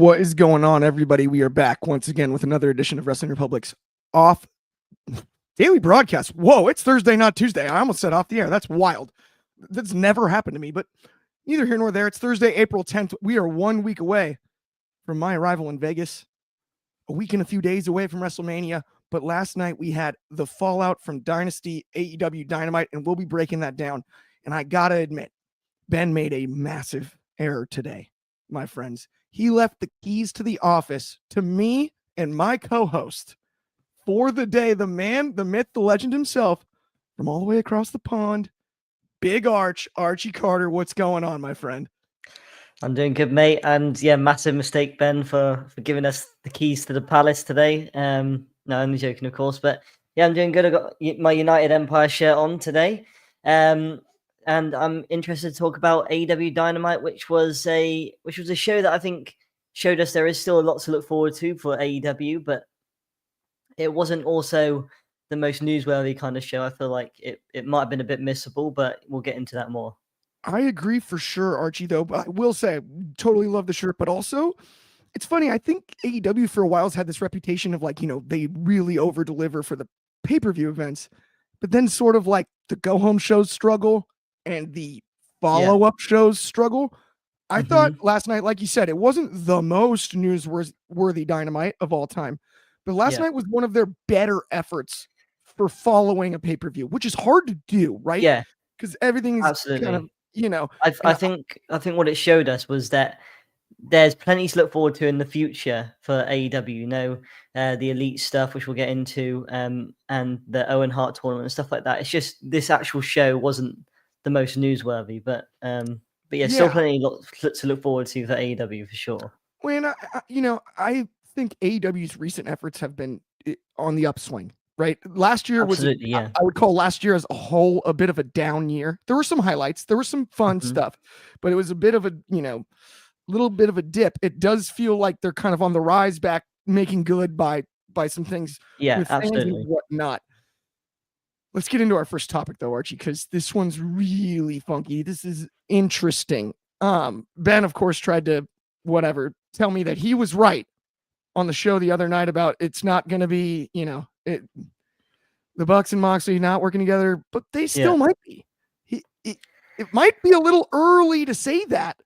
What is going on, everybody? We are back once again with another edition of Wrestling Republic's off daily broadcast. Whoa, it's Thursday, not Tuesday. I almost said off the air. That's wild. That's never happened to me, but neither here nor there. It's Thursday, April 10th. We are 1 week away from my arrival in Vegas, a week and a few days away from WrestleMania. But last night we had the fallout from Dynasty, AEW Dynamite, and we'll be breaking that down. And I gotta admit, Ben made a massive error today, my friends. He left the keys to the office to me and my co-host for the day. The man, the myth, the legend himself, from all the way across the pond, Big Archie Carter. What's going on, my friend? I'm doing good, mate. And yeah, massive mistake, Ben, for giving us the keys to the palace today. No, only joking, of course. But yeah, I'm doing good. I got my United Empire shirt on today. And I'm interested to talk about AEW Dynamite, which was a show that I think showed us there is still a lot to look forward to for AEW, but it wasn't also the most newsworthy kind of show. I feel like it might have been a bit missable, but we'll get into that more. I agree for sure, Archie, though. But I will say, I totally love the shirt, but also it's funny. I think AEW for a while has had this reputation of they really over deliver for the pay-per-view events, but then sort of like the go home shows struggle and the follow-up shows struggle. I thought last night, like you said, it wasn't the most newsworthy Dynamite of all time, but last night was one of their better efforts for following a pay-per-view, which is hard to do, right? Yeah, because everything is absolutely kind of, I think what it showed us was that there's plenty to look forward to in the future for AEW. The Elite stuff, which we'll get into, and the Owen Hart tournament and stuff like that. It's just this actual show wasn't the most newsworthy, but yeah, still plenty to look forward to for AEW for sure. Well, I think AEW's recent efforts have been on the upswing, right? Last year I would call last year as a whole a bit of a down year. There were some highlights, there was some fun stuff, but it was a bit of a, little bit of a dip. It does feel like they're kind of on the rise back, making good by some things with fans and whatnot. Let's get into our first topic, though, Archie, because this one's really funky. This is interesting. Ben, of course, tried to tell me that he was right on the show the other night about it's not going to be, the Bucks and Moxley not working together, but they still might be. It might be a little early to say that.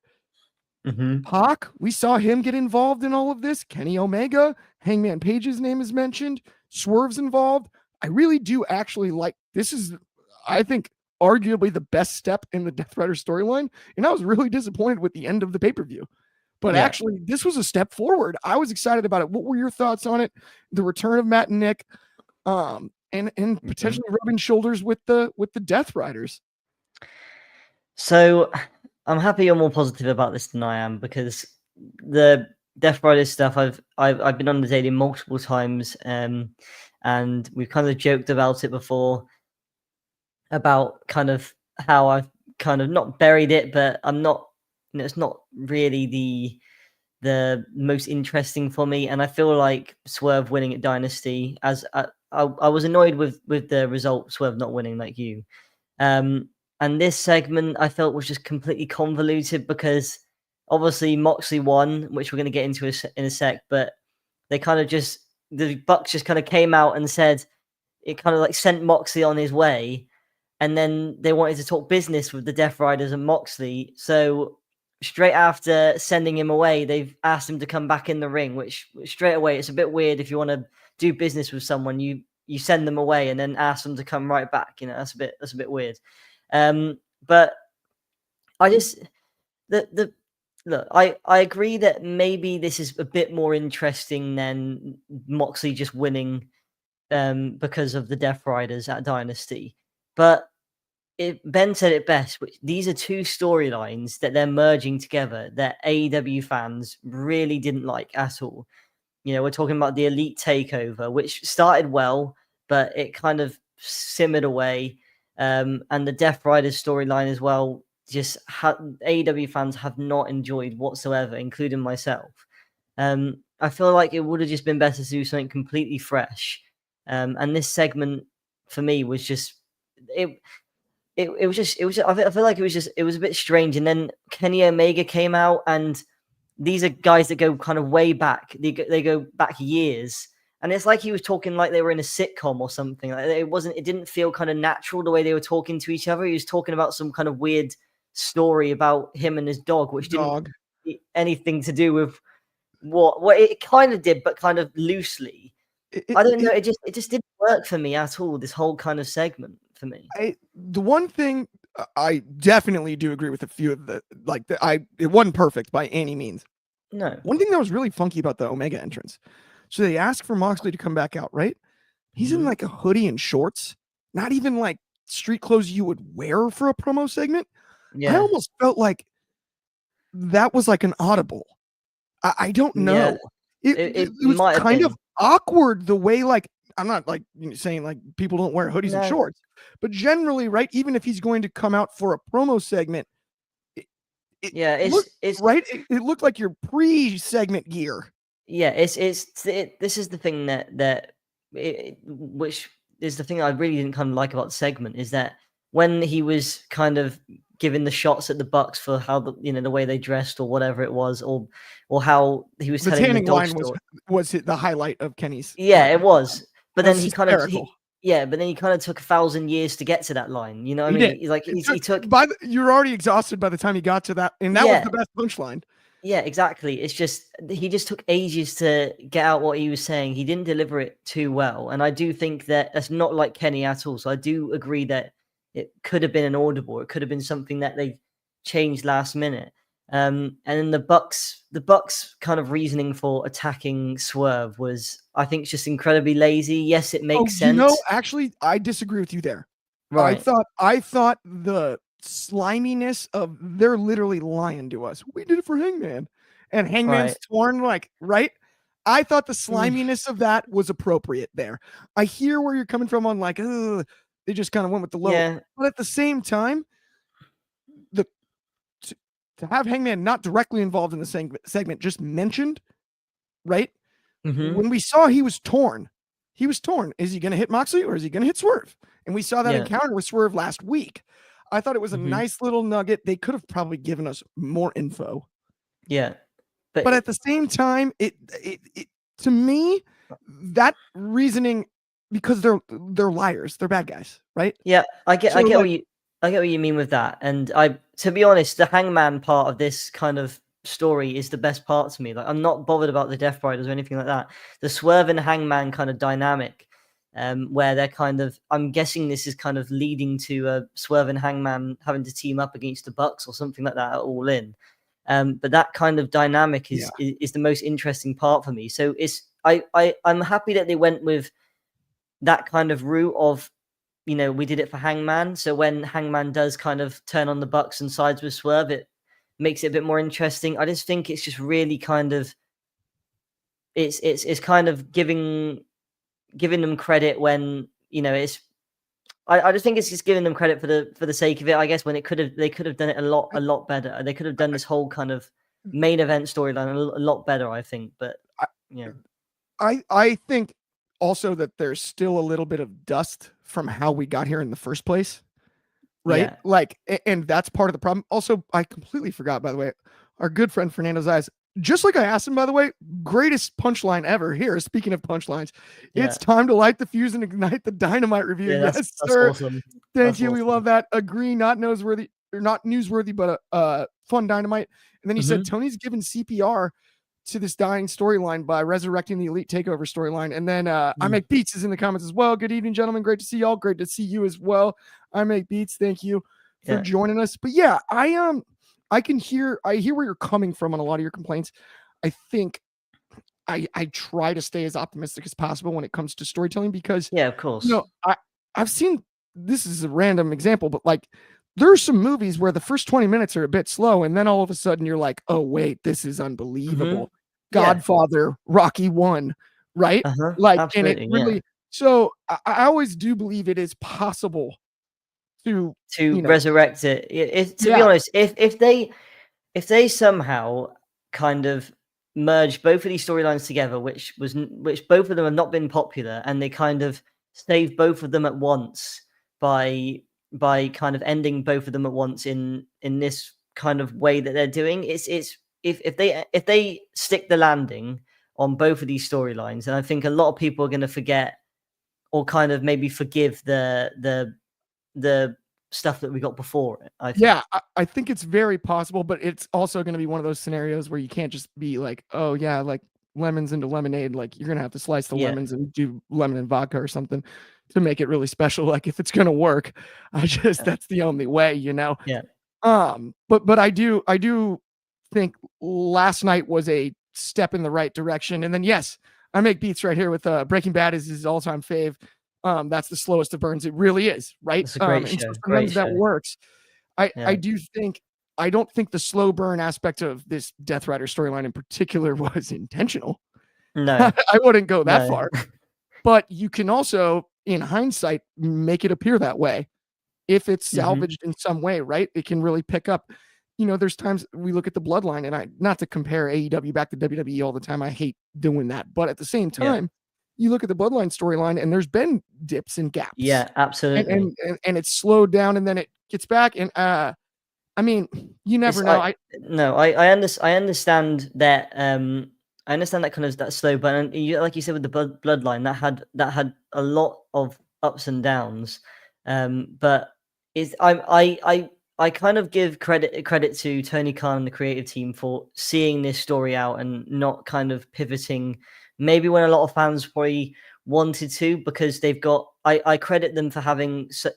Pac, we saw him get involved in all of this. Kenny Omega, Hangman Page's name is mentioned. Swerve's involved. I really do actually like this. Is, I think, arguably the best step in the Death Rider storyline. And I was really disappointed with the end of the pay-per-view. But actually, this was a step forward. I was excited about it. What were your thoughts on it? The return of Matt and Nick, and potentially rubbing shoulders with the Death Riders. So I'm happy you're more positive about this than I am, because the Death Riders stuff I've been on the daily multiple times, and we've kind of joked about it before, about kind of how I've kind of not buried it, but I'm not, it's not really the most interesting for me. And I feel like Swerve winning at Dynasty, as I was annoyed with the result, Swerve not winning like you. And this segment I felt was just completely convoluted, because obviously Moxley won, which we're going to get into in a sec, but they kind of just, the Bucks just kind of came out and said, it kind of like sent Moxley on his way. And then they wanted to talk business with the Death Riders and Moxley. So straight after sending him away, they've asked him to come back in the ring, which straight away, it's a bit weird. If you want to do business with someone, you send them away and then ask them to come right back. That's a bit weird. But I just, look, I agree that maybe this is a bit more interesting than Moxley just winning because of the Death Riders at Dynasty. But Ben said it best, which these are two storylines that they're merging together that AEW fans really didn't like at all. We're talking about the Elite Takeover, which started well, but it kind of simmered away. And the Death Riders storyline as well, just AEW fans have not enjoyed whatsoever, including myself. I feel like it would have just been better to do something completely fresh. And this segment for me was just I feel like it was a bit strange. And then Kenny Omega came out and these are guys that go kind of way back. They go back years. And it's like he was talking like they were in a sitcom or something. Like it didn't feel kind of natural the way they were talking to each other. He was talking about some kind of weird story about him and his dog, which didn't anything to do with what it kind of did, but kind of loosely. I don't know. It just didn't work for me at all. This whole kind of segment for me. The one thing I definitely do agree with a few of it wasn't perfect by any means. No. One thing that was really funky about the Omega entrance. So they ask for Moxley to come back out, right? He's in like a hoodie and shorts, not even like street clothes you would wear for a promo segment. Yeah. I almost felt like that was like an audible. I don't know. Yeah. It was kind of awkward the way, like, I'm not like saying like people don't wear hoodies and shorts, but generally, right? Even if he's going to come out for a promo segment, it's right. It looked like your pre-segment gear. Yeah, this is the thing which is the thing I really didn't kind of like about the segment, is that when he was kind of giving the shots at the Bucks for how the way they dressed or whatever it was, or how he was telling the dog story. Was it the highlight of Kenny's? Yeah, it was. But then he kind of took 1,000 years to get to that line. You know what I mean? Like he took. You're already exhausted by the time he got to that, and that was the best punchline. Yeah, exactly. It's just he just took ages to get out what he was saying. He didn't deliver it too well, and I do think that that's not like Kenny at all. So I do agree that it could have been an audible. It could have been something that they changed last minute. And then the Bucks kind of reasoning for attacking Swerve was, I think, just incredibly lazy. Yes, it makes sense. Actually, I disagree with you there. Right. I thought the sliminess of they're literally lying to us. We did it for Hangman, and Hangman's torn, like, right? I thought the sliminess of that was appropriate there. I hear where you're coming from on like, they just kind of went with the low. Yeah. But at the same time, to have Hangman not directly involved in the segment, just mentioned, right? Mm-hmm. When we saw he was torn. Is he going to hit Moxley or is he going to hit Swerve? And we saw that encounter with Swerve last week. I thought it was a nice little nugget. They could have probably given us more info. Yeah. But at the same time, it to me, that reasoning, because they're liars, they're bad guys, right? Yeah, I get what you mean with that. And to be honest, the Hangman part of this kind of story is the best part to me. Like, I'm not bothered about the Death Riders or anything like that. The Swerve and Hangman kind of dynamic, where they're kind of, I'm guessing this is kind of leading to Swerve and Hangman having to team up against the Bucks or something like that at All In. But that kind of dynamic is the most interesting part for me. So I'm happy that they went with that kind of route of, we did it for Hangman. So when Hangman does kind of turn on the Bucks and sides with Swerve, it makes it a bit more interesting. I just think it's just really kind of, it's kind of giving them credit when, it's, I just think it's just giving them credit for the sake of it, I guess, when they could have done it a lot better. They could have done this whole kind of main event storyline a lot better, I think. But yeah, I think also that there's still a little bit of dust from how we got here in the first place, right? Yeah. Like, and that's part of the problem. Also, I completely forgot, by the way, our good friend Fernando Zayas, just like I asked him, by the way, greatest punchline ever here. Speaking of punchlines, it's time to light the fuse and ignite the Dynamite review. Yeah, yes, sir. Awesome. Thank you. Awesome. We love that. Agree, not newsworthy, but fun Dynamite. And then he said Tony's given CPR to this dying storyline by resurrecting the Elite Takeover storyline. And then I Make Beats is in the comments as well. Good evening, gentlemen. Great to see y'all. Great to see you as well. I Make Beats. Thank you for joining us. But yeah, I hear where you're coming from on a lot of your complaints. I think I try to stay as optimistic as possible when it comes to storytelling, because of course, I've seen, this is a random example, but like, there are some movies where the first 20 minutes are a bit slow, and then all of a sudden you're like, oh wait, this is unbelievable. Godfather, Rocky 1, right? Like, absolutely, and it really, so I always do believe it is possible to resurrect it. To be honest, if they somehow kind of merge both of these storylines together, which both of them have not been popular, and they kind of save both of them at once by kind of ending both of them at once in this kind of way that they're doing, it's if they stick the landing on both of these storylines, and I think a lot of people are going to forget or kind of maybe forgive the stuff that we got before it. I think. Yeah, I think it's very possible, but it's also going to be one of those scenarios where you can't just be like, oh yeah, like lemons into lemonade. Like you're going to have to slice the lemons and do lemon and vodka or something to make it really special. Like if it's going to work, that's the only way, you know? Yeah. But I do think last night was a step in the right direction. And then, yes, I make beats right here with Breaking Bad is his all-time fave. That's the slowest of burns. It really is, right? It's a great show. So sometimes that works. I don't think the slow burn aspect of this Death Rider storyline in particular was intentional. No, I wouldn't go that far. But you can also, in hindsight, make it appear that way. If it's salvaged in some way, right? It can really pick up. You know, there's times we look at the bloodline, and not to compare AEW back to WWE all the time. I hate doing that. But at the same time, you look at the bloodline storyline, and there's been dips and gaps. Yeah, absolutely. And it's slowed down, and then it gets back. And I mean, you never know. I understand that. I understand that kind of that slow burn. And like you said with the bloodline, that had a lot of ups and downs. But I kind of give credit to Tony Khan and the creative team for seeing this story out and not kind of pivoting. Maybe when a lot of fans probably wanted to, because they've got. I credit them for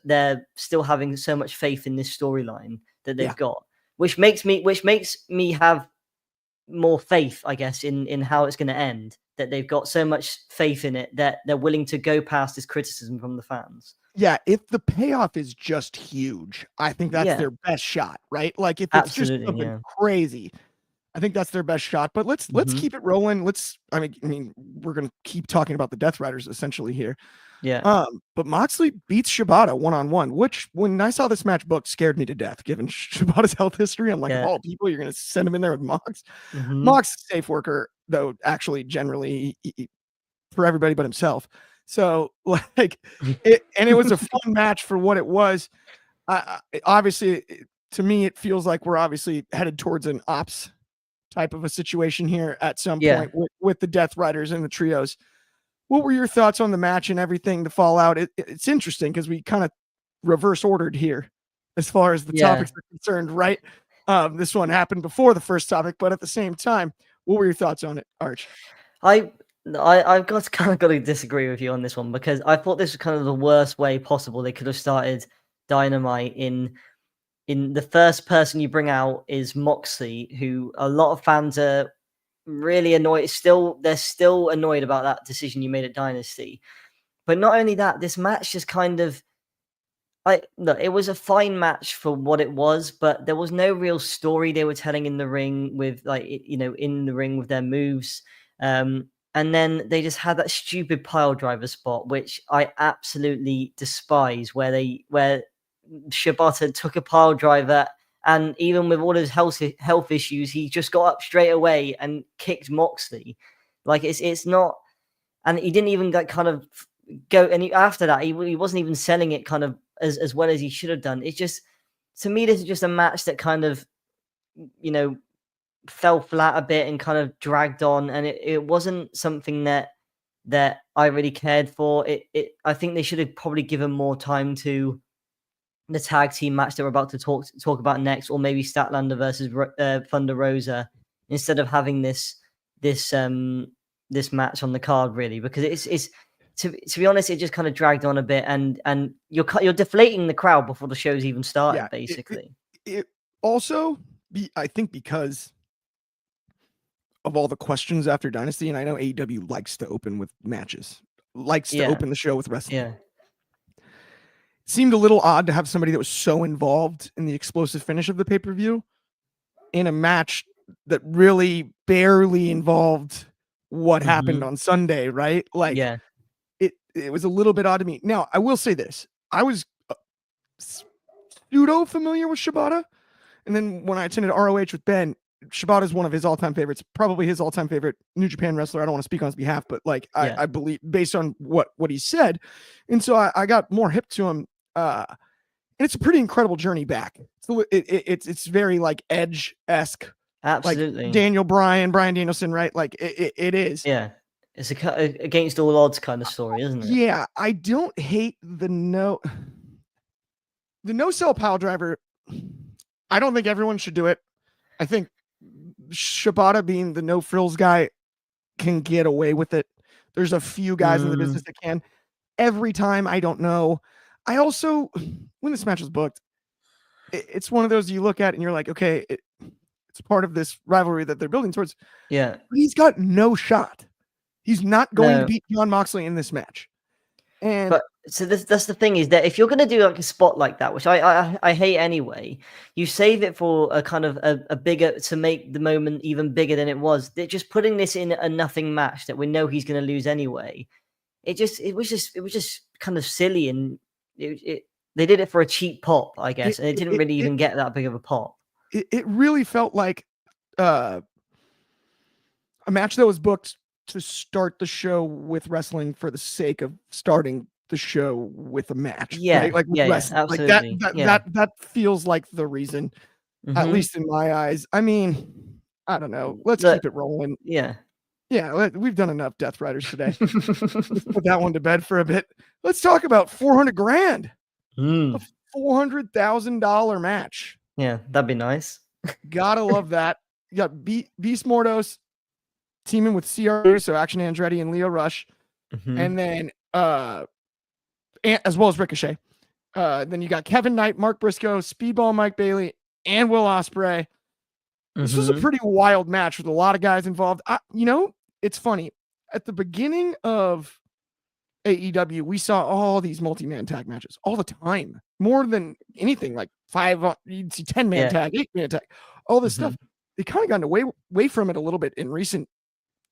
they're still having so much faith in this storyline that they've got, which makes me have more faith, I guess, in how it's going to end. That they've got so much faith in it that they're willing to go past this criticism from the fans. Yeah, if the payoff is just huge, I think that's their best shot, right? Like if it's just something crazy, I think that's their best shot. But let's keep it rolling. I mean, we're gonna keep talking about the Death Riders essentially here. Yeah. But Moxley beats Shibata one-on-one, which when I saw this match book scared me to death, given Shibata's health history. I'm like, of all people, you're gonna send him in there with Mox. Mox is a safe worker, though, actually, generally for everybody but himself. So like it was a fun match for what it was. Obviously, to me, it feels like we're obviously headed towards an ops type of a situation here at some point with the Death Riders and the trios. What were your thoughts on the match and everything to fall out? It's interesting because we kind of reverse ordered here as far as the topics are concerned, right? This one happened before the first topic, but at the same time, what were your thoughts on it, Arch? I've got to disagree with you on this one, because I thought this was kind of the worst way possible they could have started Dynamite. In the first person you bring out is Moxley, who a lot of fans are really annoyed. They're still annoyed about that decision you made at Dynasty. But not only that, this match just kind of it was a fine match for what it was, but there was no real story they were telling in the ring with in the ring with their moves. And then they just had that stupid pile driver spot, which I absolutely despise, where Shibata took a pile driver, and even with all his health issues, he just got up straight away and kicked Moxley. Like it's not, and he didn't even kind of go. And after that, he wasn't even selling it kind of as well as he should have done. It's just, to me, this is just a match that kind of, fell flat a bit and kind of dragged on, and it wasn't something that I really cared for. I think they should have probably given more time to the tag team match that we're about to talk about next, or maybe Statlander versus Thunder Rosa, instead of having this match on the card, really, because it's to be honest, it just kind of dragged on a bit, and you're deflating the crowd before the show's even started, basically. It also, I think, because of all the questions after Dynasty, and I know AEW likes to open with matches, likes to open the show with wrestling. Yeah. It seemed a little odd to have somebody that was so involved in the explosive finish of the pay-per-view in a match that really barely involved what happened on Sunday, right? Like, it was a little bit odd to me. Now, I will say this. I was pseudo familiar with Shibata, and then when I attended ROH with Ben, Shibata is one of his all-time favorites, probably his all-time favorite New Japan wrestler. I don't want to speak on his behalf, but I believe based on what he said. And so I got more hip to him. And it's a pretty incredible journey back. So it's very like Edge-esque Absolutely. Like Daniel Bryan, Bryan Danielson, right? Like it is. Yeah. It's a against all odds kind of story, isn't it? Yeah, I don't hate the no sell pile driver. I don't think everyone should do it. I think Shibata being the no frills guy can get away with it. There's a few guys in the business that can. Every time, I don't know. I also, when this match was booked, it's one of those you look at and you're like, okay, it's part of this rivalry that they're building towards. Yeah. But he's got no shot. He's not going to beat Jon Moxley in this match. And but so that's the thing, is that if you're going to do like a spot like that, which I hate anyway, you save it for a kind of a bigger, to make the moment even bigger than it was. They're just putting this in a nothing match that we know he's going to lose anyway. It was just kind of silly, and they did it for a cheap pop, I guess, and it didn't really even get that big of a pop. It really felt like a match that was booked to start the show with wrestling for the sake of starting the show with a match. Yeah, right? Like absolutely. Like that feels like the reason, at least in my eyes. I mean, I don't know. Let's keep it rolling. Yeah. We've done enough Death Riders today. Let's put that one to bed for a bit. Let's talk about $400,000. A $400,000 match. Yeah, that'd be nice. Gotta love that. You got Beast Mordos teaming with CR, so Action Andretti and Leo Rush, and then as well as Ricochet. Then you got Kevin Knight, Mark Briscoe, Speedball Mike Bailey, and Will Ospreay. This was a pretty wild match with a lot of guys involved. It's funny. At the beginning of AEW, we saw all these multi-man tag matches all the time, more than anything. Like you'd see 10-man tag, 8-man tag, all this stuff. They kind of gotten away from it a little bit in recent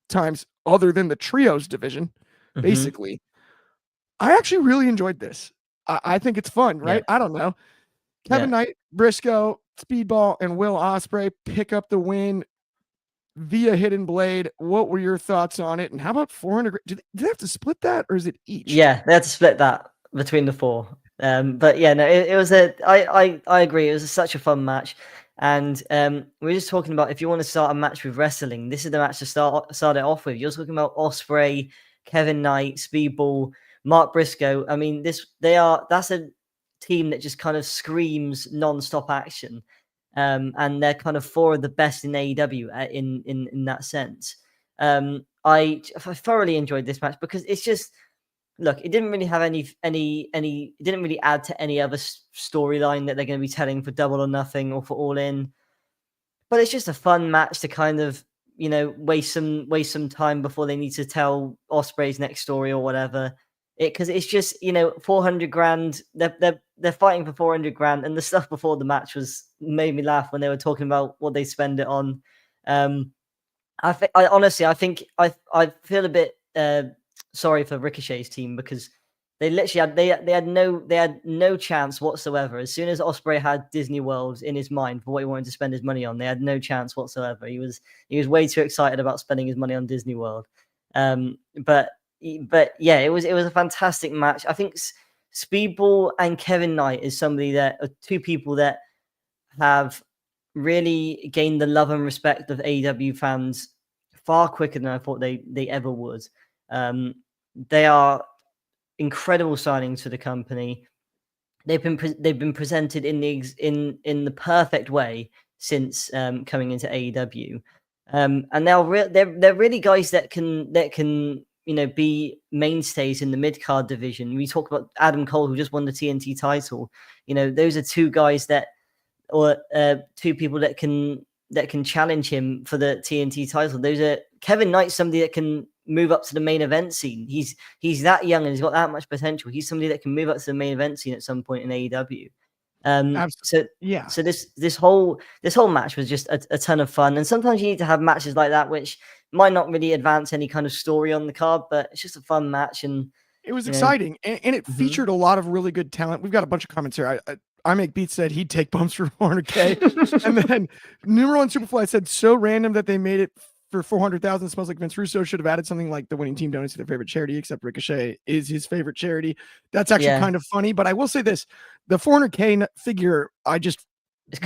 times, other than the trios division. Basically, I actually really enjoyed this. I think it's fun, right? I don't know. Kevin Knight, Briscoe, Speedball, and Will Ospreay pick up the win via Hidden Blade. What were your thoughts on it? And how about 400? Do they have to split that, or is it each? Yeah, they had to split that between the four. But yeah, no, it was I agree. It was such a fun match. And we're just talking about, if you want to start a match with wrestling, this is the match to start it off with. You're talking about Ospreay, Kevin Knight, Speedball, Mark Briscoe. I mean, that's a team that just kind of screams non-stop action. And they're kind of four of the best in AEW in that sense. I thoroughly enjoyed this match because it's just, look, it didn't really have it didn't really add to any other storyline that they're going to be telling for Double or Nothing or for All In. But it's just a fun match to kind of, waste some time before they need to tell Ospreay's next story or whatever. Because it's just, $400,000. They're fighting for $400,000, and the stuff before the match made me laugh when they were talking about what they spend it on. I feel a bit sorry for Ricochet's team, because they literally had no chance whatsoever. As soon as Ospreay had Disney World in his mind for what he wanted to spend his money on, they had no chance whatsoever. He was way too excited about spending his money on Disney World. But yeah, it was a fantastic match. I think Speedball and Kevin Knight is two people that have really gained the love and respect of AEW fans far quicker than I thought they ever would. They are incredible signings for the company. They've been presented in the perfect way since coming into AEW, and they're really guys that can be mainstays in the mid card division. We talk about Adam Cole, who just won the TNT title. Those are two guys two people that can challenge him for the TNT title. Those are Kevin Knight, somebody that can move up to the main event scene. He's that young and he's got that much potential. He's somebody that can move up to the main event scene at some point in AEW. So this whole match was just a ton of fun. And sometimes you need to have matches like that, which might not really advance any kind of story on the card, but it's just a fun match. And it was exciting, and it featured a lot of really good talent. We've got a bunch of comments here. I make Beats said he'd take bumps for 400K, and then Numero One Superfly said so random that they made it for 400,000. Smells like Vince Russo should have added something like the winning team donates to their favorite charity, except Ricochet is his favorite charity. That's actually kind of funny, but I will say this: the 400K figure, I just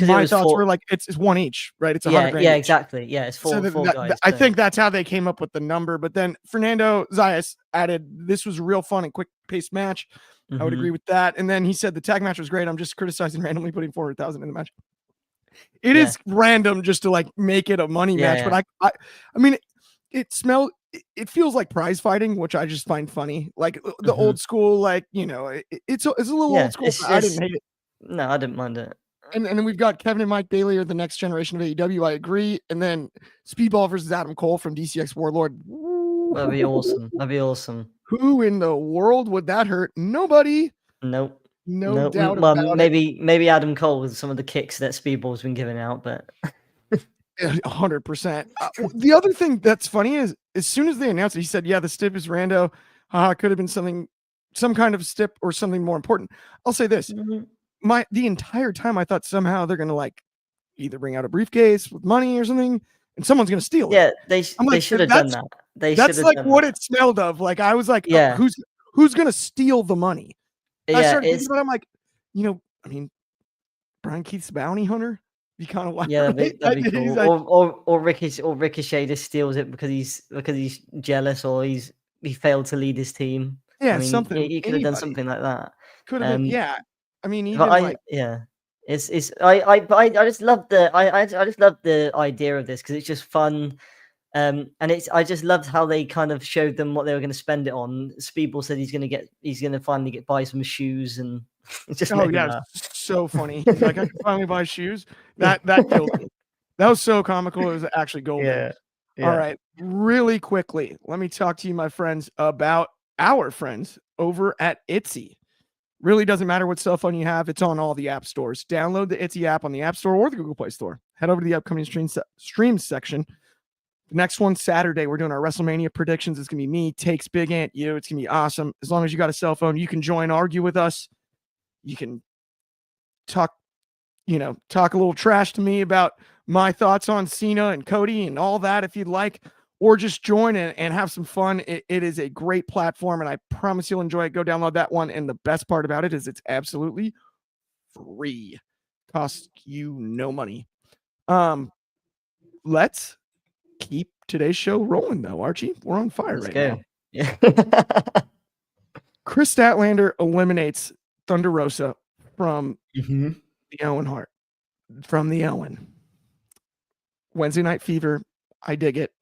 my thoughts were like it's one each, right? It's $100,000. Yeah, each. Exactly. Yeah, it's four guys. I think that's how they came up with the number. But then Fernando Zayas added, "This was a real fun and quick paced match." I would agree with that. And then he said the tag match was great. I'm just criticizing randomly putting 400,000 in the match. It is random just to like make it a money match, but I mean, it feels like prize fighting, which I just find funny. Like the old school, like it's a little old school. I didn't hate it. No, I didn't mind it. And then we've got Kevin and Mike Bailey are the next generation of AEW. I agree. And then Speedball versus Adam Cole from DCX Warlord. That'd be awesome. Who in the world would that hurt? Nobody. Nope. No doubt about it. Maybe Adam Cole with some of the kicks that Speedball's been giving out, but 100%. The other thing that's funny is as soon as they announced it, he said, "Yeah, the stip is rando. It could have been some kind of stip or something more important." I'll say this: the entire time I thought somehow they're gonna like either bring out a briefcase with money or something, and someone's gonna steal it. Yeah, they should have done that. That's like what it smelled of. Like I was like, who's gonna steal the money? I started thinking about it, I'm like, I mean, Brian Keith's bounty hunter. Be kind of wild. Yeah, that'd be cool. Or Ricochet just steals it because he's jealous or he failed to lead his team. Yeah, something. He could have done something like that. Could have been. Yeah, I mean, even It's I just love the idea of this because it's just fun. And I just loved how they kind of showed them what they were going to spend it on. Speedball said he's going to finally buy some shoes and just so funny. He's like, I can finally buy shoes. That killed me. That was so comical. It was actually golden. Yeah. All right, really quickly, let me talk to you, my friends, about our friends over at Etsy. Really doesn't matter what cell phone you have. It's on all the app stores. Download the Etsy app on the App Store or the Google Play Store. Head over to the upcoming streams section. The next one, Saturday, we're doing our WrestleMania predictions. It's going to be me, Takes, Big Ant, you. It's going to be awesome. As long as you got a cell phone, you can join, argue with us. You can talk a little trash to me about my thoughts on Cena and Cody and all that if you'd like, or just join and have some fun. It is a great platform, and I promise you'll enjoy it. Go download that one, and the best part about it is it's absolutely free. Costs you no money. Let's keep today's show rolling, though, Archie. We're on fire now. Yeah. Chris Statlander eliminates Thunder Rosa from the Owen Hart. From the Owen. Wednesday Night Fever. I dig it.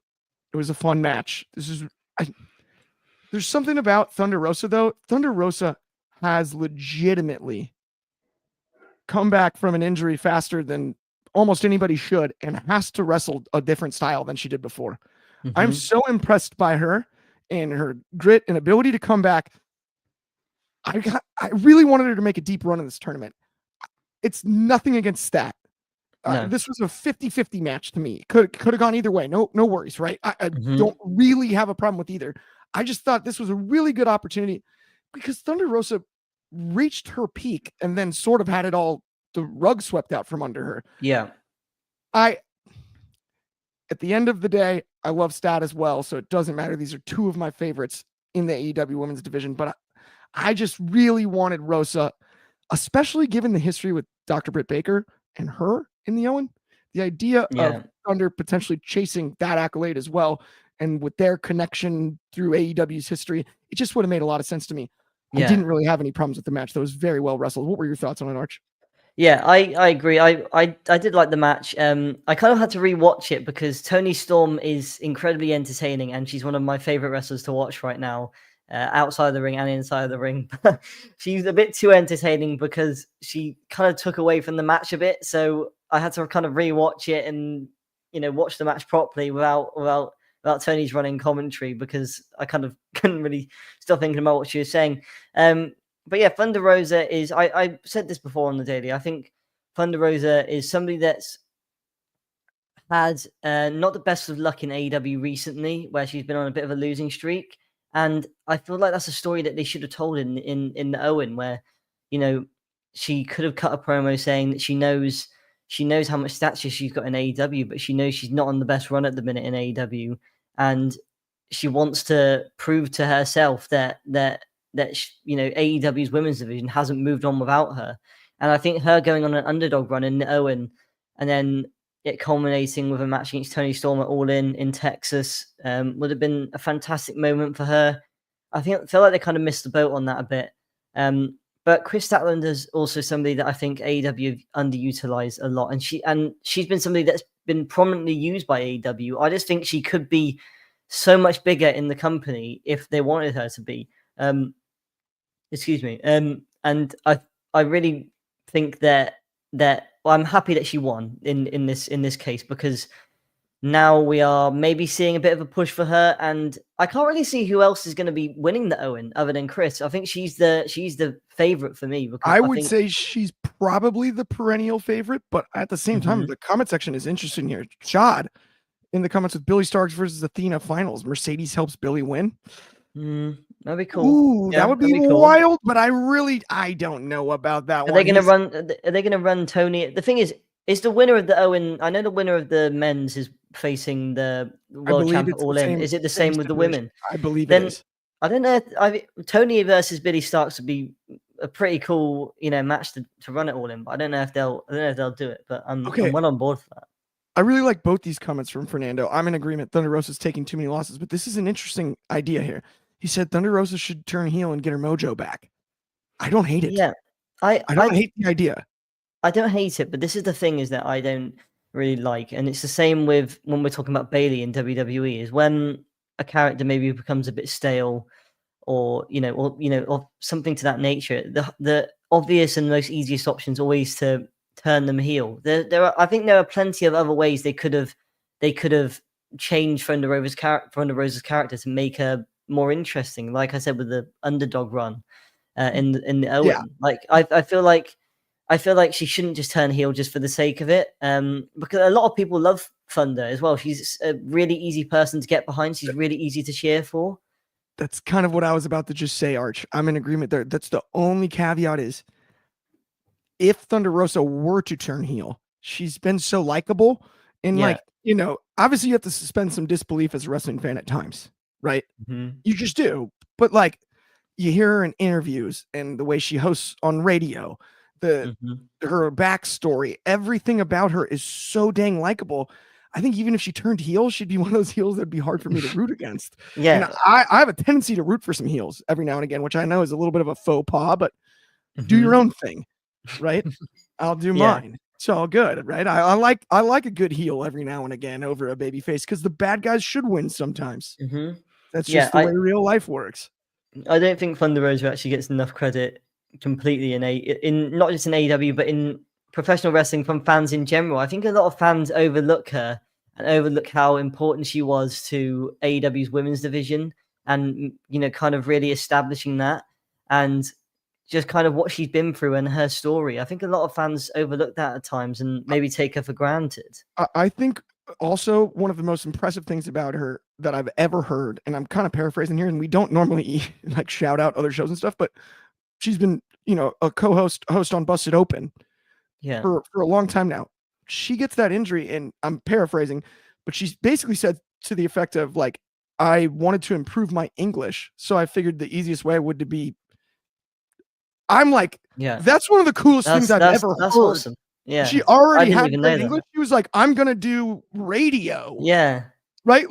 It was a fun match. There's something about Thunder Rosa, though. Thunder Rosa has legitimately come back from an injury faster than almost anybody should and has to wrestle a different style than she did before. I'm so impressed by her and her grit and ability to come back. I really wanted her to make a deep run in this tournament. It's nothing against Stat. No. This was a 50-50 match to me. Could have gone either way. No worries, right? I don't really have a problem with either. I just thought this was a really good opportunity because Thunder Rosa reached her peak and then sort of had it all, the rug swept out from under her. Yeah. At the end of the day, I love Stat as well, so it doesn't matter. These are two of my favorites in the AEW women's division, but I just really wanted Rosa, especially given the history with Dr. Britt Baker and her in the Owen, the idea of Thunder potentially chasing that accolade as well. And with their connection through AEW's history, it just would have made a lot of sense to me. I didn't really have any problems with the match. That was very well wrestled. What were your thoughts on it, Arch? Yeah, I agree. I did like the match. I kind of had to rewatch it because Toni Storm is incredibly entertaining and she's one of my favorite wrestlers to watch right now. Outside of the ring and inside of the ring. She's a bit too entertaining because she kind of took away from the match a bit. So I had to kind of rewatch it and, watch the match properly without Tony's running commentary because I kind of couldn't really stop thinking about what she was saying. But yeah, Thunder Rosa is, I said this before on the Daily. I think Thunder Rosa is somebody that's had not the best of luck in AEW recently, where she's been on a bit of a losing streak. And I feel like that's a story that they should have told in the Owen, where, she could have cut a promo saying that she knows how much stature she's got in AEW, but she knows she's not on the best run at the minute in AEW, and she wants to prove to herself that AEW's women's division hasn't moved on without her. And I think her going on an underdog run in Owen, and then it culminating with a match against Toni Storm at All In Texas, would have been a fantastic moment for her. I feel like they kind of missed the boat on that a bit. But Chris Statlander is also somebody that I think AEW underutilized a lot, and she's been somebody that's been prominently used by AEW. I just think she could be so much bigger in the company if they wanted her to be. Excuse me. And I really think that I'm happy that she won in this case, because now we are maybe seeing a bit of a push for her, and I can't really see who else is going to be winning the Owen other than Chris. I think she's the favorite for me. Because I would say she's probably the perennial favorite, but at the same time, Mm-hmm. the comment section is interesting here. Shad in the comments with Billy Starks versus Athena finals. Mercedes helps Billy win. That'd be cool. Ooh, that would be wild, but I don't know about that one. Are they gonna run Tony? The thing is the winner of the Owen? I know the winner of the men's is facing the world champ All In. Is it the same with the women? I believe it is. I don't know. Tony versus Billy Starks would be a pretty cool, match to run it All In. But I don't know if they'll do it. But I'm well on board for that. I really like both these comments from Fernando. I'm in agreement. Thunder Rosa's taking too many losses, but this is an interesting idea here. He said Thunder Rosa should turn heel and get her mojo back. I don't hate it. Yeah, I don't hate the idea. I don't hate it, but this is the thing, is that I don't really like, and it's the same with when we're talking about Bayley in WWE, is when a character maybe becomes a bit stale, or something to that nature. The obvious and most easiest option is always to turn them heel. I think there are plenty of other ways they could have changed Thunder Rosa's character to make her more interesting. Like I said, with the underdog run in the Owen. Yeah. Like I feel like she shouldn't just turn heel just for the sake of it. Because a lot of people love Thunder as well. She's a really easy person to get behind. She's really easy to cheer for. That's kind of what I was about to just say, Arch. I'm in agreement there. That's the only caveat is, if Thunder Rosa were to turn heel, she's been so likable, and obviously you have to suspend some disbelief as a wrestling fan at times, right? Mm-hmm. You just do. But you hear her in interviews and the way she hosts on radio, her backstory, everything about her is so dang likable. I think even if she turned heel, she'd be one of those heels that'd be hard for me to root against. Yeah. And I have a tendency to root for some heels every now and again, which I know is a little bit of a faux pas, but do your own thing, right? I'll do mine. It's all good, right? I like a good heel every now and again over a baby face, because the bad guys should win sometimes. Mm-hmm. That's just the way real life works. I don't think Thunder Rosa actually gets enough credit completely in not just in AEW, but in professional wrestling from fans in general. I think a lot of fans overlook her and overlook how important she was to AEW's women's division, and kind of really establishing that, and just kind of what she's been through and her story. I think a lot of fans overlook that at times and maybe take her for granted. I think also one of the most impressive things about her that I've ever heard, and I'm kind of paraphrasing here, and we don't normally shout out other shows and stuff, but she's been, a host on Busted Open for a long time now. She gets that injury, and I'm paraphrasing, but she's basically said to the effect of I wanted to improve my English, so I figured the easiest way would to be. I'm that's one of the coolest things I've ever heard. That's awesome. Yeah, she already had great English. She was like, I'm gonna do radio. Yeah, right.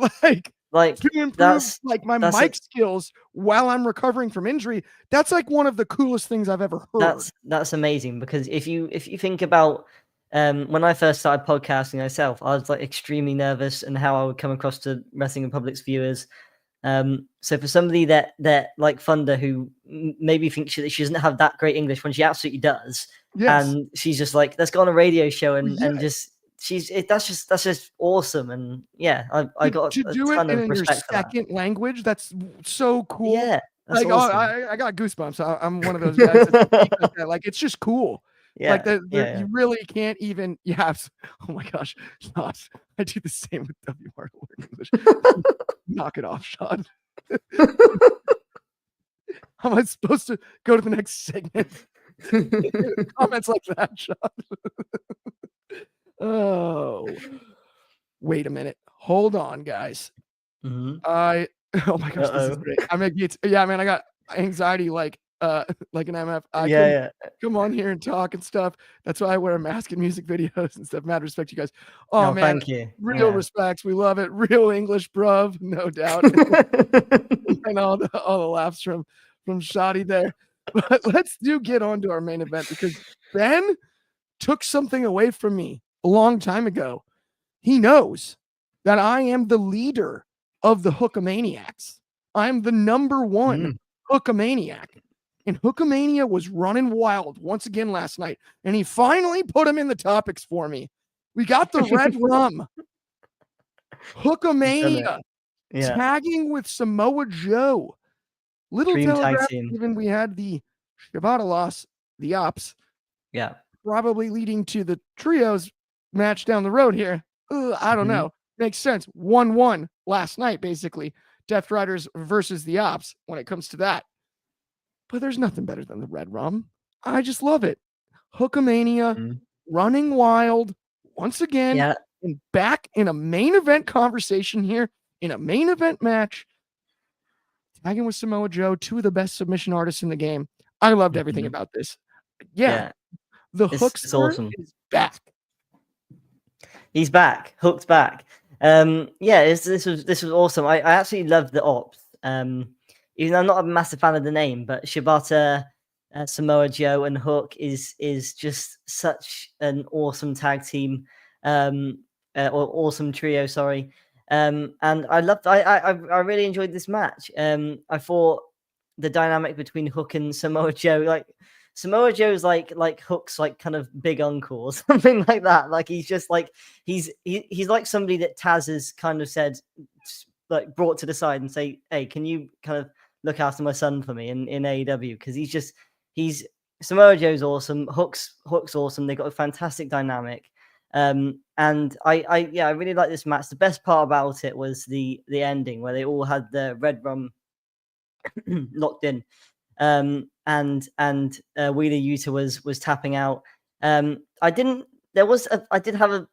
To improve my mic skills while I'm recovering from injury. That's one of the coolest things I've ever heard. That's amazing, because if you think about when I first started podcasting myself, I was extremely nervous and how I would come across to Wrestling Republic's viewers. So for somebody that like Thunder, who maybe thinks that she doesn't have that great English when she absolutely does, and she's just let's go on a radio show and just that's just awesome. And I got to do it in your second language. That's so cool. Yeah, that's awesome. I got goosebumps. I'm one of those guys that it's just cool. Yeah, you really can't even. Oh my gosh, I do the same with WR English. Knock it off, Sean. How am I supposed to go to the next segment? Comments like that, Sean. Oh, wait a minute. Hold on, guys. Mm-hmm. Oh my gosh, this is great. I got anxiety like an MF. I can come on here and talk and stuff. That's why I wear a mask in music videos and stuff. Mad respect, you guys. Oh man, thank you. Real respects. We love it. Real English, bruv, no doubt. And all the laughs from Shoddy there. But let's get on to our main event, because Ben took something away from me a long time ago. He knows that I am the leader of the Hookamaniacs. I'm the number one Hookamaniac. And Hookamania was running wild once again last night. And he finally put him in the topics for me. We got the Red Rum. Hookamania tagging with Samoa Joe. Little telegraph, even we had the Shibata loss, the Ops. Yeah. Probably leading to the trios match down the road here. I don't know. Makes sense. 1-1 last night, basically. Death Riders versus the Ops when it comes to that. But there's nothing better than the Red Rum. I just love it. Hookamania running wild once again. And back in a main event conversation here, in a main event match. Tagging with Samoa Joe, two of the best submission artists in the game. I loved everything about this. The Hookster awesome. is back. He's back. Hook's back. This was awesome. I absolutely loved the Ops. Even though I'm not a massive fan of the name, but Shibata, Samoa Joe, and Hook is just such an awesome tag team, or awesome trio. Sorry. And I really enjoyed this match. I thought the dynamic between Hook and Samoa Joe, like Samoa Joe's like Hook's like kind of big uncle or something like that. Like he's just like he's like somebody that Taz has kind of said, like brought to the side and say, hey, can you kind of look after my son for me in AEW? Because he's Samoa Joe's awesome. Hook's awesome. They got a fantastic dynamic. And I really like this match. The best part about it was the ending where they all had the Red Rum locked in. And Wheeler Yuta was tapping out. I did have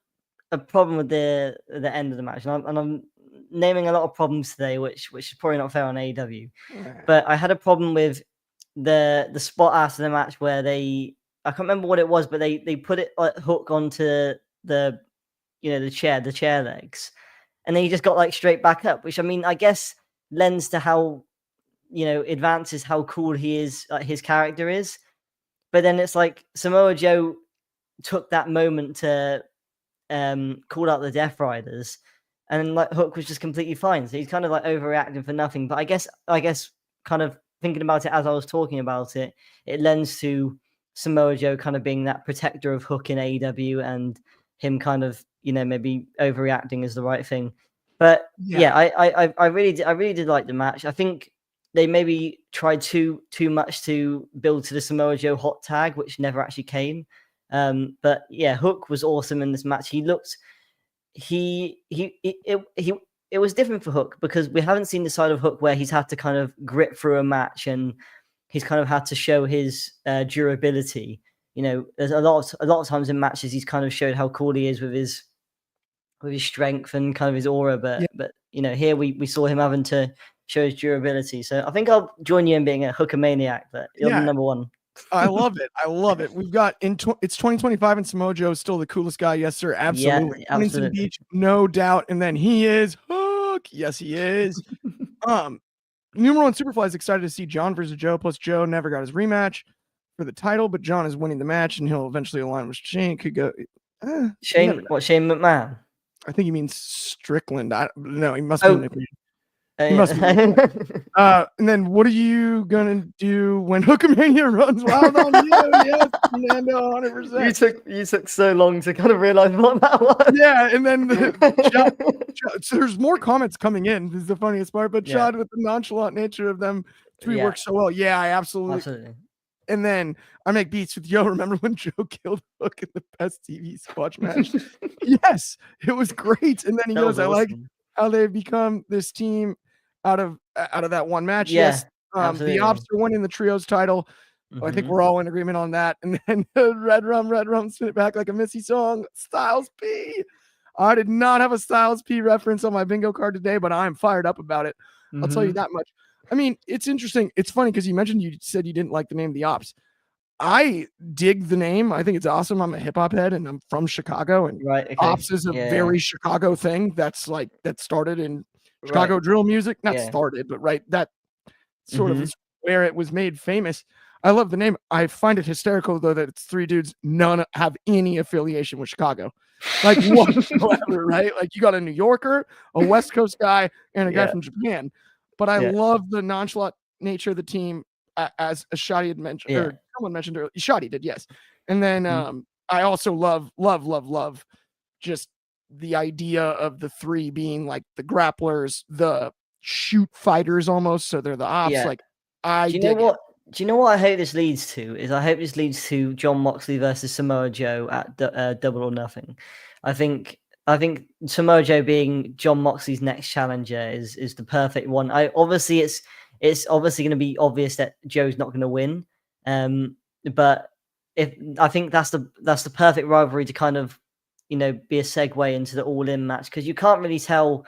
a problem with the end of the match, and I'm naming a lot of problems today, which is probably not fair on AEW. But I had a problem with the spot after the match where I can't remember what it was, but they put it like Hook onto the chair legs, and then he just got like straight back up, which I mean I guess lends to how advances how cool he is, his character is. But then it's like Samoa Joe took that moment to call out the Death Riders, and like Hook was just completely fine. So he's kind of like overreacting for nothing. But I guess kind of thinking about it as I was talking about it, it lends to Samoa Joe kind of being that protector of Hook in AEW, and him kind of maybe overreacting is the right thing. But I really did like the match. I think they maybe tried too much to build to the Samoa Joe hot tag, which never actually came. But yeah, Hook was awesome in this match. He looked, it was different for Hook because we haven't seen the side of Hook where he's had to kind of grit through a match and he's kind of had to show his durability. There's a lot of times in matches he's kind of showed how cool he is with his strength and kind of his aura. But here we saw him having to show his durability. So I think I'll join you in being a Hookamaniac, but you're the number one. I love it. We've got it's 2025 and Samoa Joe is still the coolest guy. Yes, sir. Absolutely. Yeah, absolutely. Beach, no doubt. And then he is Hook. Yes, he is. Numero 1 Superfly is excited to see John versus Joe. Plus Joe never got his rematch for the title, but John is winning the match and he'll eventually align with Shane. Could go Shane McMahon? I think he means Strickland. No, he must be and then what are you gonna do when Hookamania runs wild on you? Yes, Fernando, 100%. You took so long to kind of realize what that was. Yeah, and then so there's more comments coming in. This is the funniest part, but Chad with the nonchalant nature of them three work so well. Yeah, I absolutely. And then I make beats with Yo. Remember when Joe killed Hook in the best TV squash match? Yes, it was great. And then he goes, awesome. I like how they've become this team out of that one match. Yes. The Ops are winning the trios title. I think we're all in agreement on that. And then Red Rum spin it back like a Missy song. Styles P. I did not have a Styles P reference on my bingo card today, but I'm fired up about it. I'll tell you that much. I mean, it's interesting. It's funny because you said you didn't like the name of the Ops. I dig the name. I think it's awesome. I'm a hip hop head and I'm from Chicago, and Right. Okay. Ops is a very Chicago thing. That started in Chicago drill music. Not started, but that sort of is where it was made famous. I love the name. I find it hysterical though that it's three dudes, none have any affiliation with Chicago, like whatsoever, right? Like you got a New Yorker, a West Coast guy, and a guy from Japan. But I love the nonchalant nature of the team, as Shotty had mentioned, or someone mentioned earlier. Shotty did, yes. And then I also love just the idea of the three being like the grapplers, the shoot fighters almost. So they're the Ops. Like I do you know what I hope this leads to? I hope this leads to Jon Moxley versus Samoa Joe at Double or Nothing. I think Samoa Joe being Jon Moxley's next challenger is the perfect one. Obviously it's obviously going to be obvious that Joe's not going to win. But I think that's the perfect rivalry to kind of, be a segue into the All In match, because you can't really tell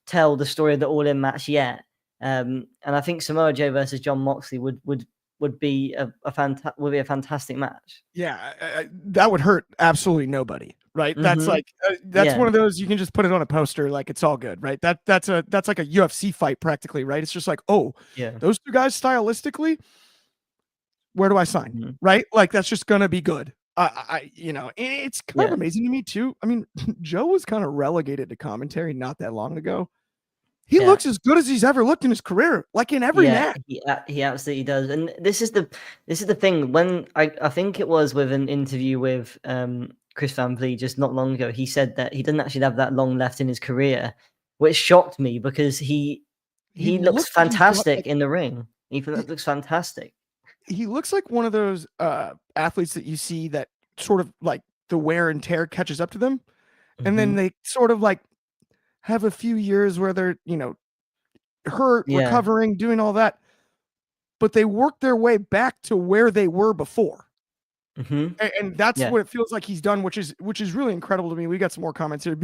the story of the All In match yet. And I think Samoa Joe versus Jon Moxley would be a fantastic match. Yeah, that would hurt absolutely nobody, right? That's like that's one of those you can just put it on a poster, like it's all good, right? That's like a UFC fight practically, right? It's just like, those two guys stylistically, where do I sign, right? Like that's just gonna be good. It's kind of amazing to me too. I mean, Joe was kind of relegated to commentary not that long ago. He looks as good as he's ever looked in his career, like in every match. He absolutely does. And this is the thing. When I think it was with an interview with Chris Van Vliet just not long ago, he said that he doesn't actually have that long left in his career, which shocked me because he looks fantastic in the ring. He looks fantastic. He looks like one of those athletes that you see that sort of like the wear and tear catches up to them, and then they sort of like have a few years where they're, hurt, recovering, doing all that, but they work their way back to where they were before. And that's what it feels like he's done, which is really incredible to me. We got some more comments here.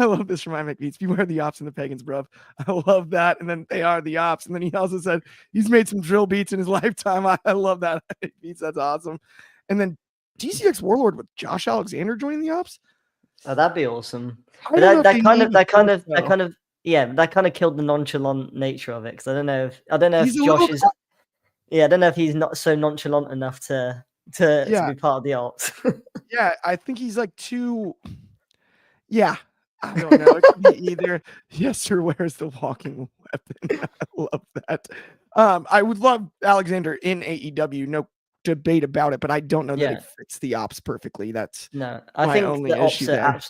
I love this from Mike Beats. Beware the Ops and the Pagans, bruv. I love that. And then they are the Ops. And then he also said he's made some drill beats in his lifetime. I love that. Beats, that's awesome. And then DCX Warlord with Josh Alexander joining the Ops. Oh, that'd be awesome. But that kind of killed the nonchalant nature of it, because I don't know if Josh is. I don't know if he's not so nonchalant enough to be part of the Ops. Yeah, I think he's like too. Yeah, I don't know. It could be either. Yes, sir. Where's the walking weapon? I love that. I would love Alexander in AEW. No debate about it, but I don't know that it fits the Ops perfectly. I think the Ops are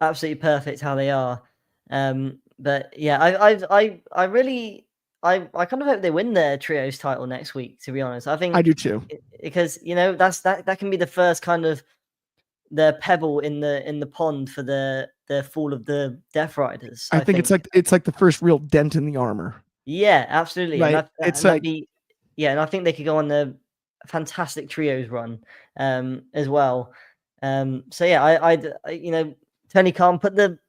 absolutely perfect how they are. But yeah, I really kind of hope they win their trios title next week, to be honest. I think I do too, because that can be the first kind of the pebble in the pond for the fall of the Death Riders. I think it's like the first real dent in the armor. Yeah, absolutely. Right. And I think they could go on the fantastic trios run as well. So yeah, I Tony Khan put the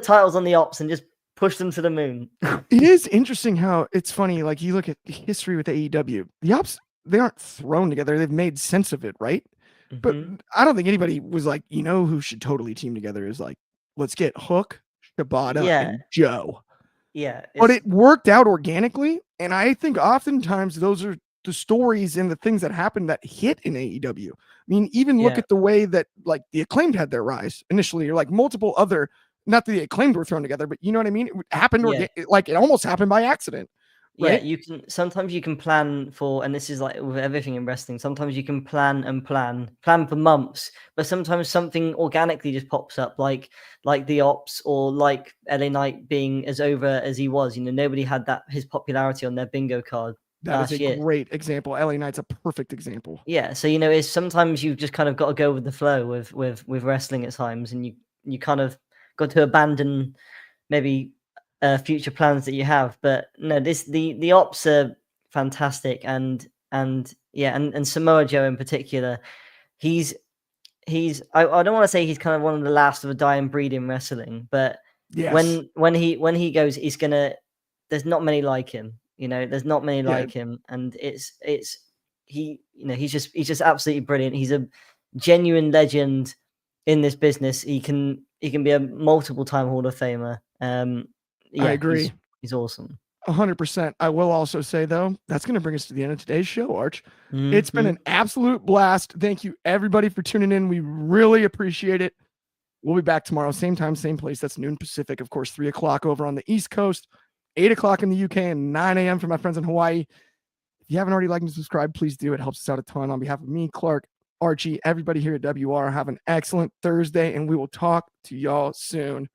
titles on the Ops and just push them to the moon. It is interesting how it's funny. Like you look at history with AEW, the Ops, they aren't thrown together. They've made sense of it, right? But I don't think anybody was like, who should totally team together is like, let's get Hook, Shibata, and Joe. Yeah. But it worked out organically. And I think oftentimes those are the stories and the things that happen that hit in AEW. I mean, even look at the way that like the Acclaimed had their rise initially, or like multiple other, not that the Acclaimed were thrown together, but you know what I mean? It happened like it almost happened by accident. Right? Yeah, sometimes you can plan for, and this is like with everything in wrestling, sometimes you can plan for months, but sometimes something organically just pops up, like the Ops, or like LA Knight being as over as he was. Nobody had his popularity on their bingo card. That is a great example. LA Knight's a perfect example. Yeah, so it's sometimes you've just kind of got to go with the flow with wrestling at times, and you kind of got to abandon maybe future plans that you have. But no, the Ops are fantastic, and Samoa Joe in particular, he's I don't want to say he's kind of one of the last of a dying breed in wrestling, but when he goes, there's not many like him. There's not many like him, and he's just absolutely brilliant. He's a genuine legend in this business. He can be a multiple time Hall of Famer. I agree. He's awesome. 100%. I will also say, though, that's going to bring us to the end of today's show, Arch. It's been an absolute blast. Thank you, everybody, for tuning in. We really appreciate it. We'll be back tomorrow, same time, same place. That's noon Pacific, of course, 3 o'clock over on the East Coast, 8 o'clock in the UK, and 9 a.m. for my friends in Hawaii. If you haven't already liked and subscribed, please do. It helps us out a ton. On behalf of me, Clark, Archie, everybody here at WR, have an excellent Thursday, and we will talk to y'all soon.